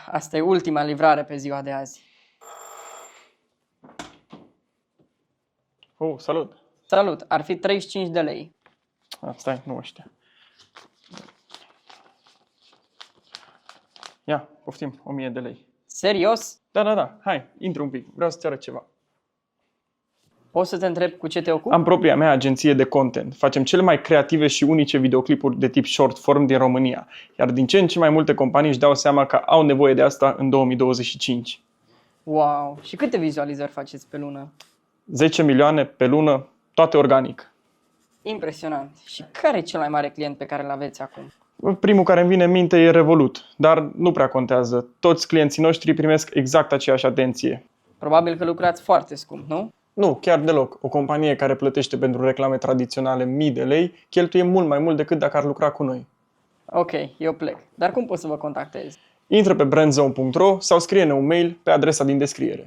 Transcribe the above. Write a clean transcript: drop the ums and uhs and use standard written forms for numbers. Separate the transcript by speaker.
Speaker 1: Asta e ultima livrare pe ziua de azi.
Speaker 2: Oh, salut!
Speaker 1: Salut, ar fi 35 de lei.
Speaker 2: Stai, nu ăștia. Ia, poftim, 1000 de lei.
Speaker 1: Serios?
Speaker 2: Da, hai, intru un pic, vreau să-ți arăt ceva.
Speaker 1: Poți să te întreb cu ce te ocupi?
Speaker 2: Am propria mea agenție de content. Facem cele mai creative și unice videoclipuri de tip short form din România. Iar din ce în ce mai multe companii își dau seama că au nevoie de asta în 2025.
Speaker 1: Wow! Și câte vizualizări faceți pe lună?
Speaker 2: 10 milioane pe lună, toate organic.
Speaker 1: Impresionant. Și care e cel mai mare client pe care îl aveți acum?
Speaker 2: Primul care îmi vine în minte e Revolut, dar nu prea contează. Toți clienții noștri primesc exact aceeași atenție.
Speaker 1: Probabil că lucrați foarte scump, nu?
Speaker 2: Nu, chiar deloc. O companie care plătește pentru reclame tradiționale mii de lei cheltuie mult mai mult decât dacă ar lucra cu noi.
Speaker 1: Ok, eu plec. Dar cum pot să vă contactez?
Speaker 2: Intră pe brandzone.ro sau scrie-ne un mail pe adresa din descriere.